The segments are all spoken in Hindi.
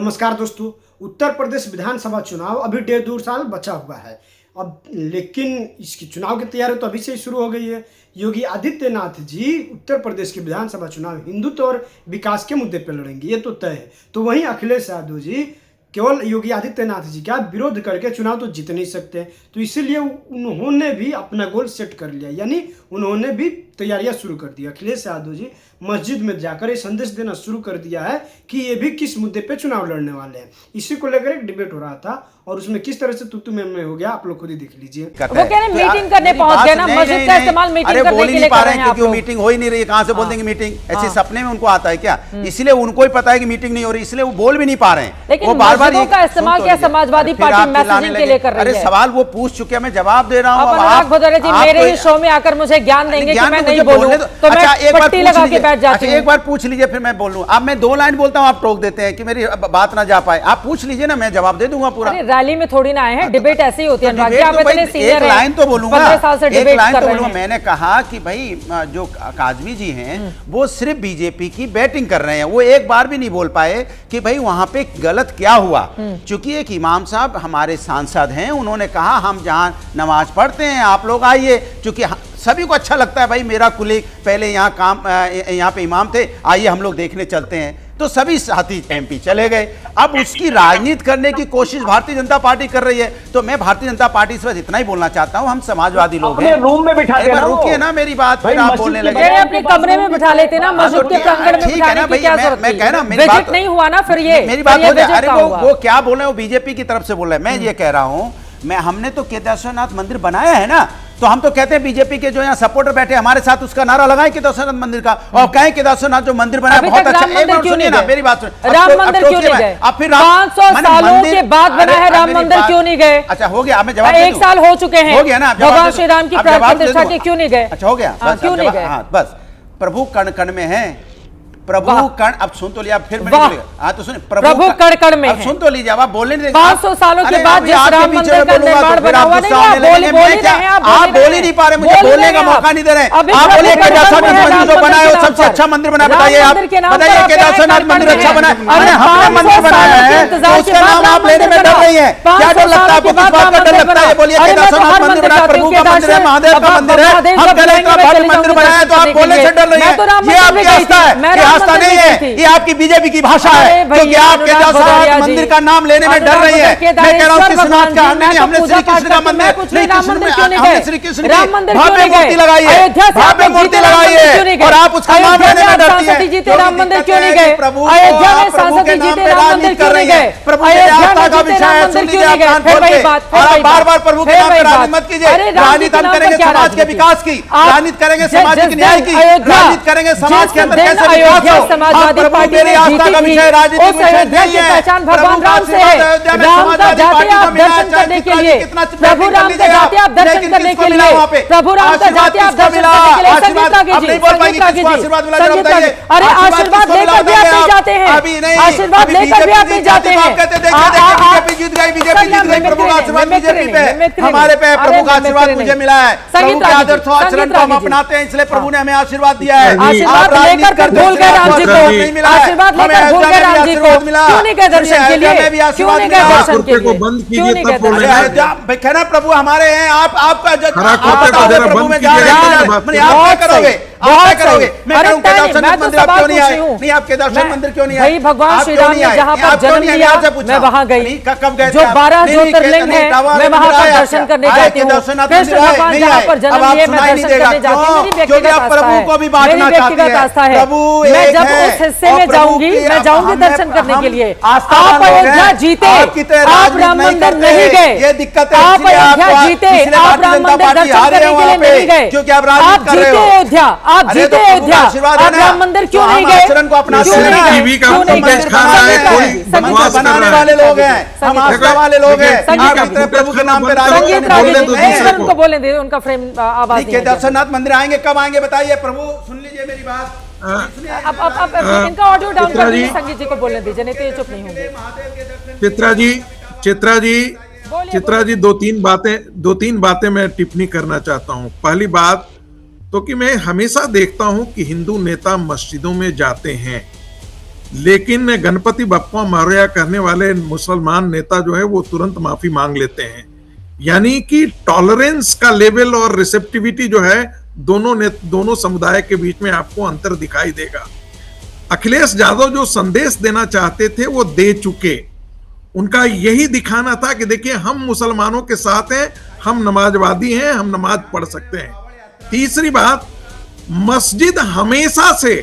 नमस्कार दोस्तों। उत्तर प्रदेश विधानसभा चुनाव अभी 1.5 साल बचा हुआ है। अब लेकिन इसकी चुनाव की तैयारी तो अभी से ही शुरू हो गई है। योगी आदित्यनाथ जी उत्तर प्रदेश के विधानसभा चुनाव हिंदुत्व और विकास के मुद्दे पर लड़ेंगे, ये तो तय है। तो वहीं अखिलेश यादव जी केवल योगी आदित्यनाथ जी का विरोध करके चुनाव तो जीत नहीं सकते, तो इसीलिए उन्होंने भी अपना गोल सेट कर लिया, यानी उन्होंने भी तैयारियां शुरू कर दी। अखिलेश यादव जी मस्जिद में जाकर ये संदेश देना शुरू कर दिया है कि ये भी किस मुद्दे पे चुनाव लड़ने वाले हैं। इसी को लेकर एक डिबेट हो रहा था और उसमें किस तरह से तू में हो गया, आप लोग खुद ही देख लीजिए। वो कह रहे मीटिंग करने पहुंच गए ना, मस्जिद का इस्तेमाल मीटिंग करने के लिए कर रहे हैं। क्योंकि मीटिंग हो ही नहीं रही, कहां से बोल देंगे मीटिंग? ऐसे सपने में उनको आता है क्या? इसलिए उनको ही पता है कि मीटिंग नहीं हो रही, इसलिए वो बोल भी नहीं पा रहे हैं। लेकिन मस्जिदों का इस्तेमाल क्या समाजवादी पार्टी मैसेजिंग के लिए कर रही है? अरे सवाल वो पूछ चुके हैं, मैं जवाब दे रहा हूं। अनुराग भदौरिया जी मेरे ही शो में आकर मुझे ज्ञान देंगे कि मैं नहीं बोलूं तो मैं पट्टी लगा के बैठ जाती हूं। एक बार पूछ लीजिए फिर मैं बोलूं। अब मैं 2 लाइन बोलता हूं, आप टोक देते हैं कि मेरी बात ना जा पाए। आप पूछ लीजिए ना, मैं जवाब दे दूंगा पूरा। रैली में थोड़ी ना आए हैं, डिबेट ऐसी होती है। एक लाइन तो बोलूंगा, 15 साल से एक डिबेट लाइन कर तो रहे बोलूंगा। हैं। मैंने कहा कि भाई जो काजवी जी हैं वो सिर्फ बीजेपी की बैटिंग कर रहे हैं। वो एक बार भी नहीं बोल पाए कि भाई वहां पे गलत क्या हुआ। चूंकि एक इमाम साहब हमारे सांसद हैं, उन्होंने कहा हम जहां नमाज पढ़ते हैं आप लोग आइए। चूंकि सभी को अच्छा लगता है भाई मेरा कुलीग पहले यहाँ पे इमाम थे, आइए हम लोग देखने चलते हैं। तो सभी साथी एमपी चले गए। अब उसकी राजनीति करने की कोशिश भारतीय जनता पार्टी कर रही है। तो मैं भारतीय जनता पार्टी से बस इतना ही बोलना चाहता हूं, हम समाजवादी लोग हैं। रूम में बिठा देना, रुकिए ना मेरी बात, फिर आप बोलने लगे। अपने कमरे में बिठा लेते ना, मस्जिद के प्रांगण में बिठाने की क्या जरूरत थी? मैं कह रहा हूं विजिट नहीं हुआ ना, फिर ये मेरी बात हो जाए। अरे वो क्या बोल रहे हैं, वो बीजेपी की तरफ से बोल रहे हैं। मैं ये कह रहा हूं, हमने तो केदारनाथ मंदिर बनाया है ना, तो हम तो कहते हैं बीजेपी के जो यहाँ सपोर्टर बैठे हमारे साथ उसका नारा लगाएं केदारनाथ मंदिर का, और कहें केदारनाथ जो मंदिर बनाया बहुत अच्छा। एक मिनट सुनिए ना मेरी बात सुनिए। राम मंदिर क्यों नहीं गए? अब फिर 500 सालों के बाद बना है राम मंदिर, क्यों नहीं गए? अच्छा हो गया, मैं जवाब 1 साल हो चुके हैं, हो गया ना, भगवान श्री राम की प्राण प्रतिष्ठा के क्यों नहीं गए? अच्छा हो गया, क्यों नहीं गए? बस प्रभु कण कण में है, प्रभु कण। अब सुन तो लिया, फिर हाँ तो सुनिए, प्रभु कण कण में है। सुन तो लीजिए, अब आप बोलने नहीं देंगे। 500 सालों के बाद जिस राम मंदिर का निर्माण बना हुआ नहीं, आप बोल ही नहीं पा रहे, मुझे बोलने का मौका नहीं दे रहे। आप बोलिए केदारनाथ मंदिर जो बनाया वो सबसे अच्छा मंदिर बना, बताइए आप, बताइए केदारनाथ मंदिर अच्छा बना। अरे हमने मंदिर बनाया है तो उसका नाम आप लेने में डर रही है। क्या डर लगता है आपको? किस बात का डर लगता है? बोलिए केदारनाथ मंदिर बना, प्रभु का मंदिर है, महादेव का मंदिर है। हम कह रहे हैं मंदिर बनाया तो आप बोलने से डर रही है। ये आपकी आस्था है, आस्था नहीं है, ये आपकी बीजेपी की भाषा है, क्योंकि आप केदारनाथ मंदिर का नाम लेने में डर रही है। मैं कह रहा हूं कृष्णनाथ का हमने श्री कृष्ण का मंदिर, हमने श्री कृष्ण की भव्य मूर्ति लगाई है, भव्य मूर्ति लगाई है, और आप उसका नाम लेने में डरती है। राम मंदिर क्यों नहीं गए? प्रभु अयोध्या में सांसद जी थे, राम मंदिर क्यों नहीं गए? प्रभु की आस्था का विषय है, सुन लीजिए आप कान खोल के, और आप बार-बार प्रभु के नाम पर राजनीति मत कीजिए। राजनीति हम करेंगे समाज के विकास की, राजनीति करेंगे सामाजिक न्याय की, राजनीति करेंगे समाज के अंदर कैसे विकास हो। समाजवादी पार्टी ने जीती थी, उस अयोध्या की पहचान भगवान राम से है। राम का जाते आप दर्शन करने के लिए, प्रभु राम का जाते आप दर्शन करने के लिए, प्रभु राम का जाते आप दर्शन करने के लिए। संगीत रागी जी, अरे आशीर्वाद लेकर भी आप नहीं जाते हैं, आशीर्वाद लेकर भी आप नहीं जाते हैं। बीजेपी जीत गई, बीजेपी जीत गई, प्रभु का आशीर्वाद बीजेपी पे, हमारे पे प्रभु का आशीर्वाद मुझे मिला है। प्रभु के आदर्श आचरण को हम अपनाते हैं, इसलिए प्रभु ने हमें आशीर्वाद दिया है। आशीर्वाद लेकर भूल गए राम जी को, आशीर्वाद लेकर भूल गए राम जी को, क्यों नहीं गए दर्शन के लिए? क्यों नहीं गए दर्शन के लिए? क्यों नहीं गए दर्शन? कहना प्रभु हमारे हैं, आपका प्रभु में जा रहे हैं, आप क्या करोगे? आप करोगे? मैं कहूं केदारनाथ मंदिर आप क्यों नहीं आए? नहीं आप केदारनाथ मंदिर क्यों नहीं आए? भाई भगवान श्री राम ने जहां पर जन्म लिया मैं वहां गई। कब गए? जो 12 ज्योतिर्लिंग है मैं वहां पर दर्शन करने जाती हूँ। कृष्ण भगवान जहां पर जन्म लिए मैं दर्शन करने जाती हूँ। मेरी व्यक्तिगत आस्था है, मैं जब उस हिस्से में जाऊंगी, मैं जाऊंगी दर्शन करने के लिए। आप अयोध्या जीते, आप राम मंदिर नहीं गए। ये दिक्कत है, आप अयोध्या जीते, आप राम मंदिर दर्शन करने के लिए नहीं गए। क्योंकि आप राजनीति कर रहे हो। अयोध्या आप जीते, अयोध्या आप राम मंदिर क्यों नहीं गए? आचरण को अपना बनाने वाले लोग हैं, हम आस्था वाले लोग हैं। प्रभु के नाम पे राजनीति को बोले दे, उनका फ्रेम आवाज नहीं है। केदारनाथ मंदिर आएंगे, कब आएंगे बताइए? प्रभु सुन लीजिए मेरी बात। अब इनका ऑडियो डाउन कर दीजिए, संगीत जी को बोलने दीजिए, नहीं तो ये चुप नहीं होंगे। चित्रा जी दो तीन बातें मैं टिप्पणी करना चाहता हूँ। पहली बात तो कि मैं हमेशा देखता हूं कि हिंदू नेता मस्जिदों में जाते हैं लेकिन गणपति बप्पा मौर्य करने वाले मुसलमान नेता जो है वो तुरंत माफी मांग लेते हैं। यानी कि टॉलरेंस का लेवल और रिसेप्टिविटी जो है दोनों समुदाय के बीच में आपको अंतर दिखाई देगा। अखिलेश यादव जो संदेश देना चाहते थे वो दे चुके। उनका यही दिखाना था कि देखिए हम मुसलमानों के साथ हैं, हम नमाजवादी हैं, हम नमाज पढ़ सकते हैं। तीसरी बात, मस्जिद हमेशा से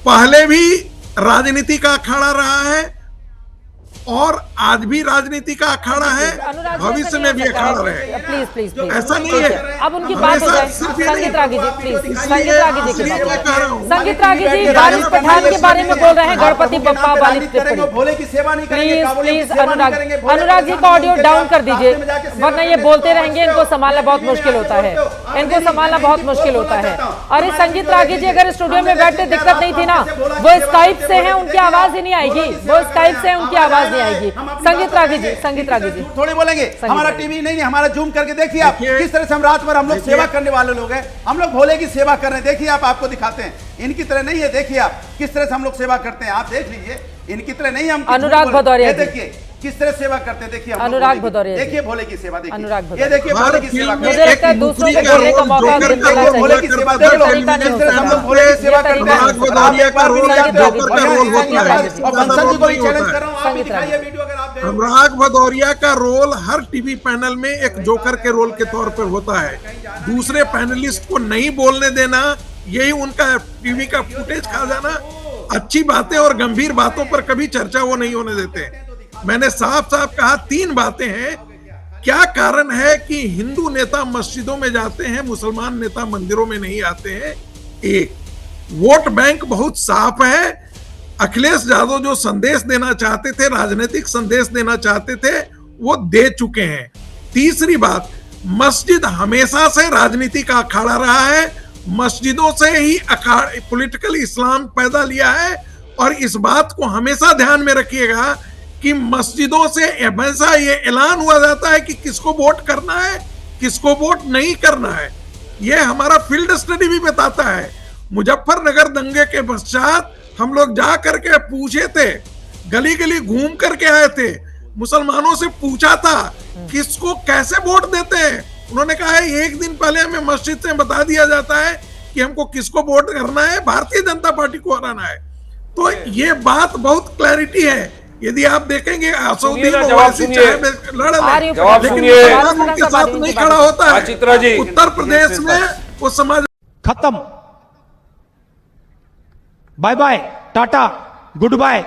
पहले भी राजनीति का अखाड़ा रहा है और आज भी राजनीति का अखाड़ा है, भविष्य में भी अखाड़ा रहेगा। प्लीज प्लीज प्लीज, ऐसा नहीं है। अब उनकी बात हो जाए। संगीत रागी जी प्लीज, संगीत रागी जी की बात। संगीत रागी जी वारिस पठान के बारे में बोल रहे हैं, गणपति बप्पा वाली टिप्पणी। भोले की सेवा नहीं करेंगे, प्लीज प्लीज अनुराग जी का ऑडियो डाउन कर दीजिए, वरना ये बोलते रहेंगे, इनको संभालना बहुत मुश्किल होता है, इनको संभालना बहुत मुश्किल होता है। अरे संगीत रागी जी अगर स्टूडियो में बैठते दिक्कत नहीं थी ना, वो स्काइप से हैं, उनकी आवाज ही नहीं आएगी, वो स्काइप से हैं, उनकी आवाज नहीं आएगी। संगीत रागी जी, संगीत रागी जी थोड़ी बोलेंगे। हमारा टीवी नहीं, हमारा जूम करके देखिए आप किस तरह से हम रात भर हम लोग सेवा करने वाले लोग हैं, हम लोग भोले की सेवा कर रहे हैं। देखिए आप, आपको दिखाते हैं, इनकी तरह नहीं है। देखिए आप किस तरह से हम लोग सेवा करते हैं, आप देख लीजिए, इनकी तरह नहीं हम। अनुराग भदौरिया, देखिए किस तरह सेवा करते हैं, देखिए अनुराग भदौरिया, देखिए भोले की सेवा, देखिए अनुराग ये देखिए भोले की सेवा। मुझे लगता है दूसरों को बोलने का मौका मिलना चाहिए। भोले की सेवा देख लो, जिस तरह हम लोग भोले की सेवा करते हैं। अनुराग भदौरिया का रोल जोकर का रोल होता है, और बंसल जी को भी चैलेंज कर रहा हूं, आप भी दिखाइए वीडियो अगर आप। अनुराग भदौरिया का रोल हर टीवी पैनल में एक जोकर के रोल के तौर पर होता है। दूसरे पैनलिस्ट को नहीं बोलने देना, यही उनका टीवी का फुटेज खा जाना। अच्छी बातें और गंभीर बातों पर कभी चर्चा वो नहीं होने देते। मैंने साफ साफ कहा 3 बातें हैं। क्या कारण है कि हिंदू नेता मस्जिदों में जाते हैं, मुसलमान नेता मंदिरों में नहीं आते हैं? एक, वोट बैंक बहुत साफ है। अखिलेश यादव जो संदेश देना चाहते थे, राजनीतिक संदेश देना चाहते थे, वो दे चुके हैं। तीसरी बात, मस्जिद हमेशा से राजनीति का अखाड़ा रहा है, मस्जिदों से ही पॉलिटिकल इस्लाम पैदा लिया है। और इस बात को हमेशा ध्यान में रखिएगा कि मस्जिदों से हमेशा ये ऐलान हुआ जाता है कि किसको वोट करना है, किसको वोट नहीं करना है। ये हमारा फील्ड स्टडी भी बताता है। मुजफ्फरनगर दंगे के पश्चात हम लोग जा करके पूछे थे, गली गली घूम करके आए थे, मुसलमानों से पूछा था किसको कैसे वोट देते हैं। उन्होंने कहा है 1 दिन पहले हमें मस्जिद से बता दिया जाता है कि हमको किसको वोट करना है, भारतीय जनता पार्टी को हराना है। तो ये बात बहुत क्लैरिटी है। यदि आप देखेंगे असउद्दीन ओवैसी चाहे लड़ ले, लेकिन मुसलमानों के साथ नहीं खड़ा होता है। उत्तर प्रदेश में वो समाज खत्म, bye bye, tata, good bye.